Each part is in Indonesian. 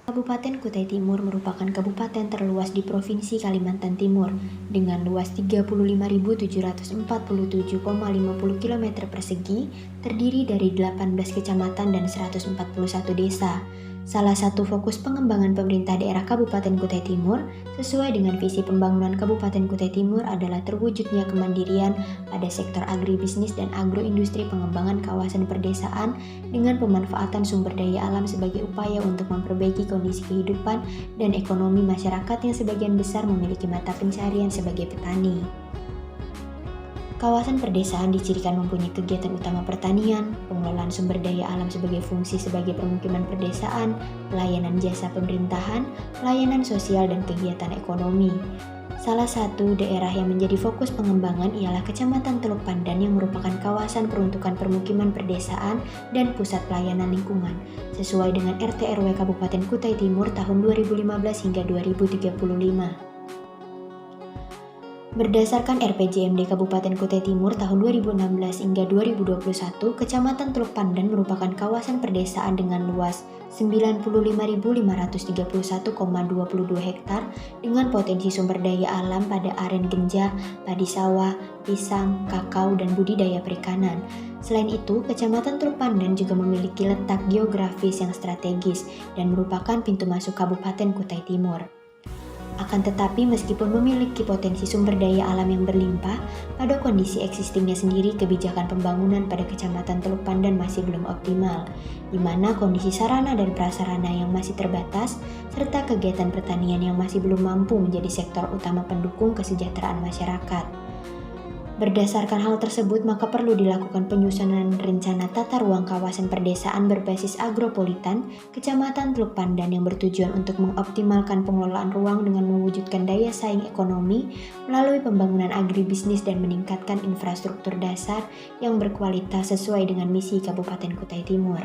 Kabupaten Kutai Timur merupakan kabupaten terluas di Provinsi Kalimantan Timur dengan luas 35.747,50 km persegi, terdiri dari 18 kecamatan dan 141 desa. Salah satu fokus pengembangan pemerintah daerah Kabupaten Kutai Timur sesuai dengan visi pembangunan Kabupaten Kutai Timur adalah terwujudnya kemandirian pada sektor agribisnis dan agroindustri, pengembangan kawasan perdesaan dengan pemanfaatan sumber daya alam sebagai upaya untuk memperbaiki kondisi kehidupan dan ekonomi masyarakat yang sebagian besar memiliki mata pencarian sebagai petani. Kawasan perdesaan dicirikan mempunyai kegiatan utama pertanian, pengelolaan sumber daya alam sebagai fungsi sebagai permukiman perdesaan, pelayanan jasa pemerintahan, pelayanan sosial, dan kegiatan ekonomi. Salah satu daerah yang menjadi fokus pengembangan ialah Kecamatan Teluk Pandan yang merupakan kawasan peruntukan permukiman perdesaan dan pusat pelayanan lingkungan, sesuai dengan RT/RW Kabupaten Kutai Timur tahun 2015 hingga 2035. Berdasarkan RPJMD Kabupaten Kutai Timur tahun 2016 hingga 2021, Kecamatan Teluk Pandan merupakan kawasan perdesaan dengan luas 95.531,22 hektar dengan potensi sumber daya alam pada aren genjah, padi sawah, pisang, kakao, dan budidaya perikanan. Selain itu, Kecamatan Teluk Pandan juga memiliki letak geografis yang strategis dan merupakan pintu masuk Kabupaten Kutai Timur. Akan tetapi, meskipun memiliki potensi sumber daya alam yang berlimpah, pada kondisi existingnya sendiri kebijakan pembangunan pada Kecamatan Teluk Pandan masih belum optimal, di mana kondisi sarana dan prasarana yang masih terbatas, serta kegiatan pertanian yang masih belum mampu menjadi sektor utama pendukung kesejahteraan masyarakat. Berdasarkan hal tersebut, maka perlu dilakukan penyusunan rencana tata ruang kawasan perdesaan berbasis agropolitan Kecamatan Teluk Pandan yang bertujuan untuk mengoptimalkan pengelolaan ruang dengan mewujudkan daya saing ekonomi melalui pembangunan agribisnis dan meningkatkan infrastruktur dasar yang berkualitas sesuai dengan misi Kabupaten Kutai Timur.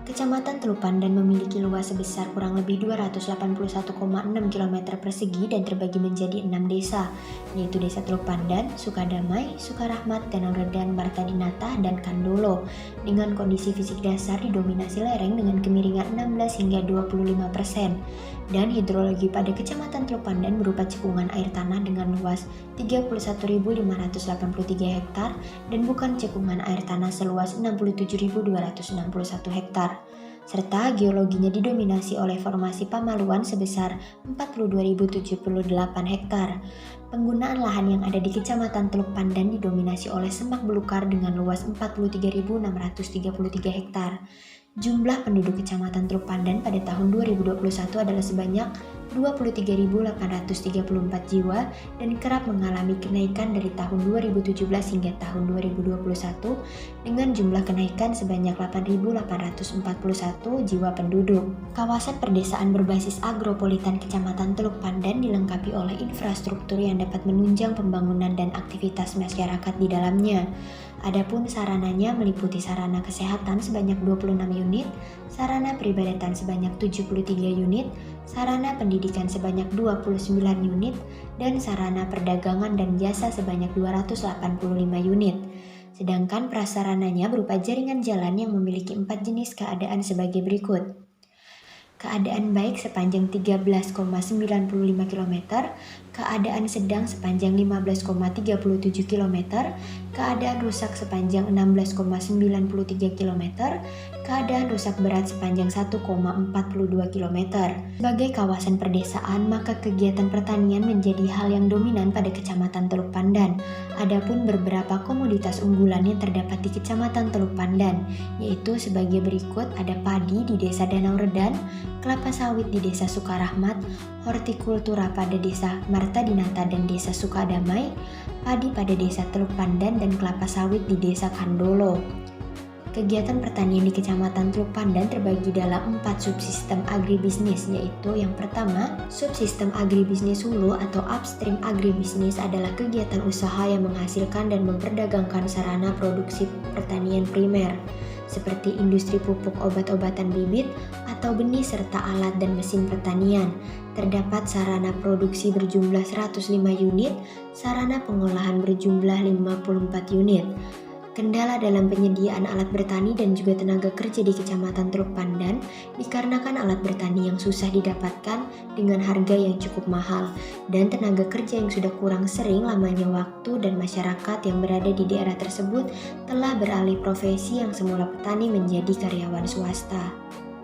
Kecamatan Teluk Pandan memiliki luas sebesar kurang lebih 281,6 km persegi dan terbagi menjadi 6 desa, yaitu Desa Teluk Pandan, Sukadamai, Sukarahmat, Danau Redan, Marta Dinata, dan Kandolo, dengan kondisi fisik dasar didominasi lereng dengan kemiringan 16 hingga 25%, dan hidrologi pada Kecamatan Teluk Pandan berupa cekungan air tanah dengan luas 31.583 hektar dan bukan cekungan air tanah seluas 67.261 hektar. Serta geologinya didominasi oleh formasi Pamaluan sebesar 42.078 hektar. Penggunaan lahan yang ada di Kecamatan Teluk Pandan didominasi oleh semak belukar dengan luas 43.633 hektar. Jumlah penduduk Kecamatan Teluk Pandan pada tahun 2021 adalah sebanyak 23.834 jiwa dan kerap mengalami kenaikan dari tahun 2017 hingga tahun 2021 dengan jumlah kenaikan sebanyak 8.841 jiwa penduduk. Kawasan perdesaan berbasis agropolitan Kecamatan Teluk Pandan dilengkapi oleh infrastruktur yang dapat menunjang pembangunan dan aktivitas masyarakat di dalamnya. Adapun sarananya meliputi sarana kesehatan sebanyak 26 unit, sarana peribadatan sebanyak 73 unit, sarana pendidikan sebanyak 29 unit, dan sarana perdagangan dan jasa sebanyak 285 unit. Sedangkan prasarananya berupa jaringan jalan yang memiliki 4 jenis keadaan sebagai berikut. Keadaan baik sepanjang 13,95 km, keadaan sedang sepanjang 15,37 km, keadaan rusak sepanjang 16,93 km, keadaan rusak berat sepanjang 1,42 km. Sebagai kawasan perdesaan, maka kegiatan pertanian menjadi hal yang dominan pada Kecamatan Teluk Pandan. Adapun beberapa komoditas unggulan yang terdapat di Kecamatan Teluk Pandan, yaitu sebagai berikut: ada padi di Desa Danau Redan, kelapa sawit di Desa Sukarahmat, hortikultura pada Desa Marta Dinata dan Desa Sukadamai, padi pada Desa Teluk Pandan, dan kelapa sawit di Desa Kandolo. Kegiatan pertanian di Kecamatan Teluk Pandan terbagi dalam 4 subsistem agribisnis, yaitu yang pertama, subsistem agribisnis hulu atau upstream agribisnis adalah kegiatan usaha yang menghasilkan dan memperdagangkan sarana produksi pertanian primer, seperti industri pupuk obat-obatan bibit atau benih serta alat dan mesin pertanian. Terdapat sarana produksi berjumlah 105 unit, sarana pengolahan berjumlah 54 unit. Kendala dalam penyediaan alat bertani dan juga tenaga kerja di Kecamatan Teluk Pandan dikarenakan alat bertani yang susah didapatkan dengan harga yang cukup mahal dan tenaga kerja yang sudah kurang sering lamanya waktu dan masyarakat yang berada di daerah tersebut telah beralih profesi yang semula petani menjadi karyawan swasta.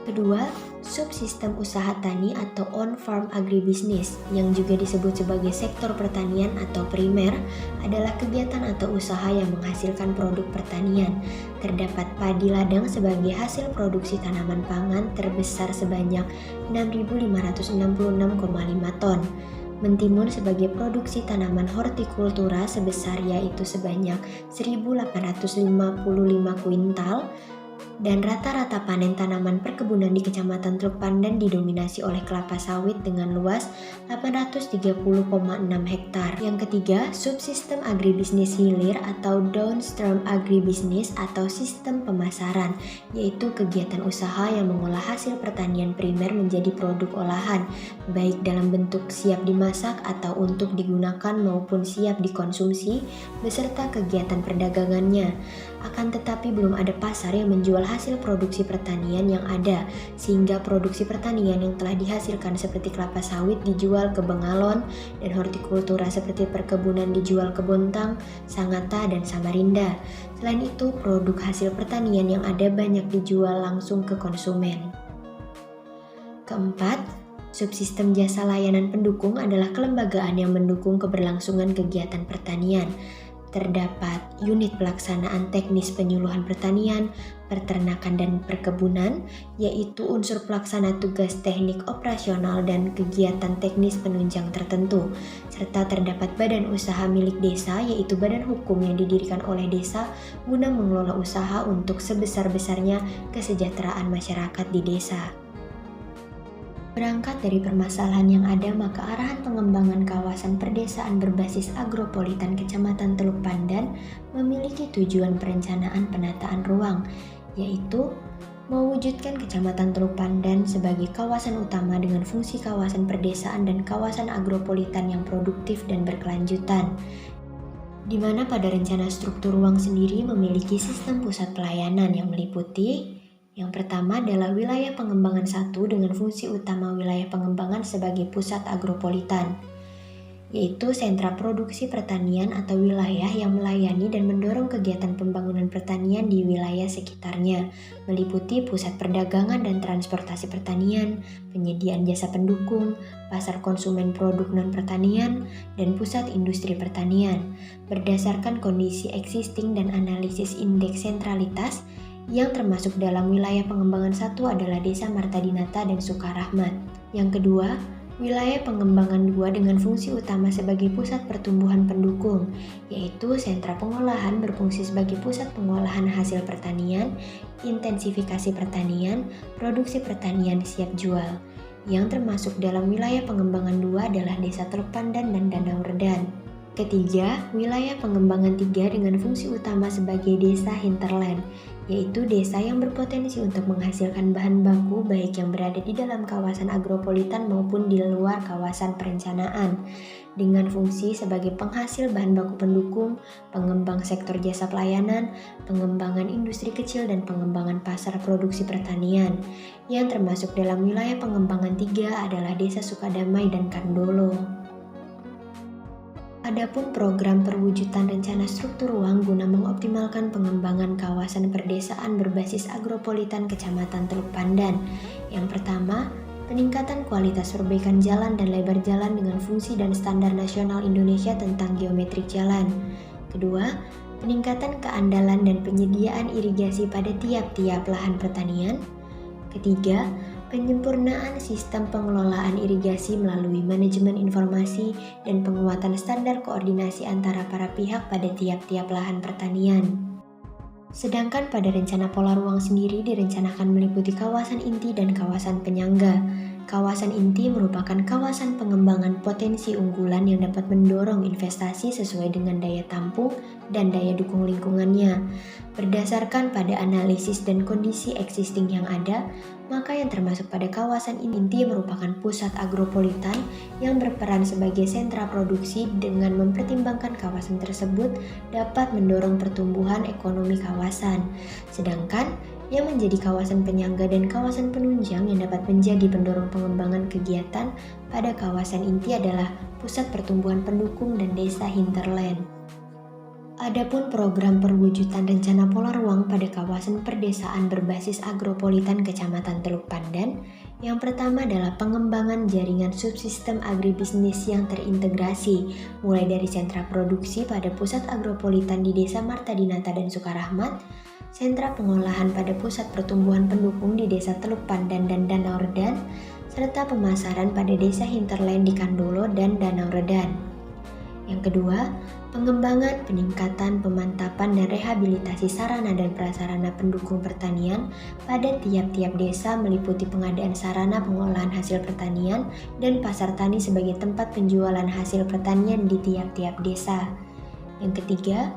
Kedua, subsistem usaha tani atau on-farm agribusiness yang juga disebut sebagai sektor pertanian atau primer adalah kegiatan atau usaha yang menghasilkan produk pertanian. Terdapat padi ladang sebagai hasil produksi tanaman pangan terbesar sebanyak 6.566,5 ton. Mentimun sebagai produksi tanaman hortikultura sebesar yaitu sebanyak 1.855 kuintal, dan rata-rata panen tanaman perkebunan di Kecamatan Teluk Pandan didominasi oleh kelapa sawit dengan luas 830,6 hektar. Yang ketiga, subsistem agribisnis hilir atau downstream agribisnis atau sistem pemasaran, yaitu kegiatan usaha yang mengolah hasil pertanian primer menjadi produk olahan, baik dalam bentuk siap dimasak atau untuk digunakan maupun siap dikonsumsi, beserta kegiatan perdagangannya. Akan tetapi belum ada pasar yang menjual hasil produksi pertanian yang ada, sehingga produksi pertanian yang telah dihasilkan seperti kelapa sawit dijual ke Bengalon dan hortikultura seperti perkebunan dijual ke Bontang, Sangatta, dan Samarinda. Selain itu, produk hasil pertanian yang ada banyak dijual langsung ke konsumen. Keempat, subsistem jasa layanan pendukung adalah kelembagaan yang mendukung keberlangsungan kegiatan pertanian. Terdapat unit pelaksanaan teknis penyuluhan pertanian, peternakan, dan perkebunan, yaitu unsur pelaksana tugas teknik operasional dan kegiatan teknis penunjang tertentu, serta terdapat badan usaha milik desa, yaitu badan hukum yang didirikan oleh desa guna mengelola usaha untuk sebesar-besarnya kesejahteraan masyarakat di desa. Berangkat dari permasalahan yang ada, maka arahan pengembangan kawasan perdesaan berbasis agropolitan Kecamatan Teluk Pandan memiliki tujuan perencanaan penataan ruang, yaitu mewujudkan Kecamatan Teluk Pandan sebagai kawasan utama dengan fungsi kawasan perdesaan dan kawasan agropolitan yang produktif dan berkelanjutan, di mana pada rencana struktur ruang sendiri memiliki sistem pusat pelayanan yang meliputi: yang pertama adalah wilayah pengembangan 1 dengan fungsi utama wilayah pengembangan sebagai pusat agropolitan, yaitu sentra produksi pertanian atau wilayah yang melayani dan mendorong kegiatan pembangunan pertanian di wilayah sekitarnya, meliputi pusat perdagangan dan transportasi pertanian, penyediaan jasa pendukung, pasar konsumen produk non-pertanian, dan pusat industri pertanian, berdasarkan kondisi existing dan analisis indeks sentralitas. Yang termasuk dalam wilayah pengembangan 1 adalah Desa Martadinata dan Sukarahmat. Yang kedua, wilayah pengembangan 2 dengan fungsi utama sebagai pusat pertumbuhan pendukung, yaitu sentra pengolahan berfungsi sebagai pusat pengolahan hasil pertanian, intensifikasi pertanian, produksi pertanian siap jual. Yang termasuk dalam wilayah pengembangan 2 adalah Desa Teluk Pandan dan Danau Redan. Ketiga, wilayah pengembangan 3 dengan fungsi utama sebagai desa hinterland, yaitu desa yang berpotensi untuk menghasilkan bahan baku baik yang berada di dalam kawasan agropolitan maupun di luar kawasan perencanaan, dengan fungsi sebagai penghasil bahan baku pendukung, pengembang sektor jasa pelayanan, pengembangan industri kecil, dan pengembangan pasar produksi pertanian. Yang termasuk dalam wilayah pengembangan 3 adalah Desa Sukadamai dan Kandolo. Adapun program perwujudan rencana struktur ruang guna mengoptimalkan pengembangan kawasan perdesaan berbasis agropolitan Kecamatan Teluk Pandan. Yang pertama, peningkatan kualitas perbaikan jalan dan lebar jalan dengan fungsi dan standar nasional Indonesia tentang geometrik jalan. Kedua, peningkatan keandalan dan penyediaan irigasi pada tiap-tiap lahan pertanian. Ketiga, penyempurnaan sistem pengelolaan irigasi melalui manajemen informasi dan penguatan standar koordinasi antara para pihak pada tiap-tiap lahan pertanian. Sedangkan pada rencana pola ruang sendiri direncanakan meliputi kawasan inti dan kawasan penyangga. Kawasan inti merupakan kawasan pengembangan potensi unggulan yang dapat mendorong investasi sesuai dengan daya tampung dan daya dukung lingkungannya. Berdasarkan pada analisis dan kondisi existing yang ada, maka yang termasuk pada kawasan inti merupakan pusat agropolitan yang berperan sebagai sentra produksi dengan mempertimbangkan kawasan tersebut dapat mendorong pertumbuhan ekonomi kawasan. Sedangkan yang menjadi kawasan penyangga dan kawasan penunjang yang dapat menjadi pendorong pengembangan kegiatan pada kawasan inti adalah pusat pertumbuhan pendukung dan desa hinterland. Adapun program perwujudan rencana pola ruang pada kawasan perdesaan berbasis agropolitan Kecamatan Teluk Pandan, yang pertama adalah pengembangan jaringan subsistem agribisnis yang terintegrasi, mulai dari sentra produksi pada pusat agropolitan di Desa Martadinata dan Sukarahmat, sentra pengolahan pada pusat pertumbuhan pendukung di Desa Teluk Pandan dan Danau Redan, serta pemasaran pada Desa Hinterland di Kandolo dan Danau Redan. Yang kedua, pengembangan, peningkatan, pemantapan, dan rehabilitasi sarana dan prasarana pendukung pertanian pada tiap-tiap desa meliputi pengadaan sarana pengolahan hasil pertanian dan pasar tani sebagai tempat penjualan hasil pertanian di tiap-tiap desa. Yang ketiga,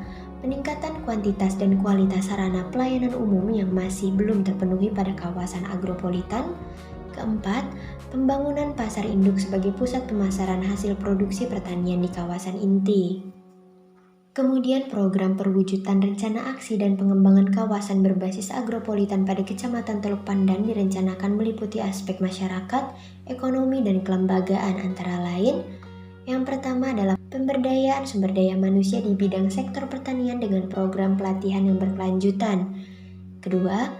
peningkatan kuantitas dan kualitas sarana pelayanan umum yang masih belum terpenuhi pada kawasan agropolitan. Keempat, pembangunan pasar induk sebagai pusat pemasaran hasil produksi pertanian di kawasan inti. Kemudian program perwujudan rencana aksi dan pengembangan kawasan berbasis agropolitan pada Kecamatan Teluk Pandan direncanakan meliputi aspek masyarakat, ekonomi, dan kelembagaan antara lain. Yang pertama adalah pemberdayaan sumber daya manusia di bidang sektor pertanian dengan program pelatihan yang berkelanjutan. Kedua,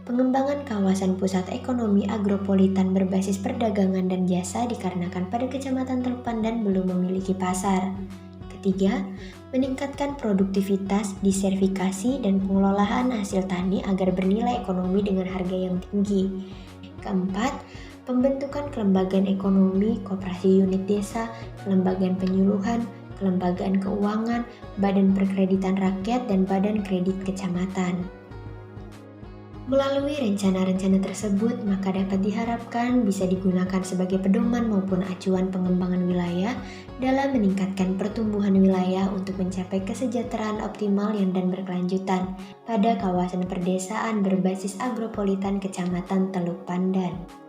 pengembangan kawasan pusat ekonomi agropolitan berbasis perdagangan dan jasa dikarenakan pada Kecamatan Teluk Pandan belum memiliki pasar. Ketiga, meningkatkan produktivitas, disertifikasi, dan pengelolaan hasil tani agar bernilai ekonomi dengan harga yang tinggi. Keempat, pembentukan kelembagaan ekonomi, koperasi unit desa, kelembagaan penyuluhan, kelembagaan keuangan, badan perkreditan rakyat, dan badan kredit kecamatan. Melalui rencana-rencana tersebut, maka dapat diharapkan bisa digunakan sebagai pedoman maupun acuan pengembangan wilayah dalam meningkatkan pertumbuhan wilayah untuk mencapai kesejahteraan optimal yang dan berkelanjutan pada kawasan perdesaan berbasis agropolitan Kecamatan Teluk Pandan.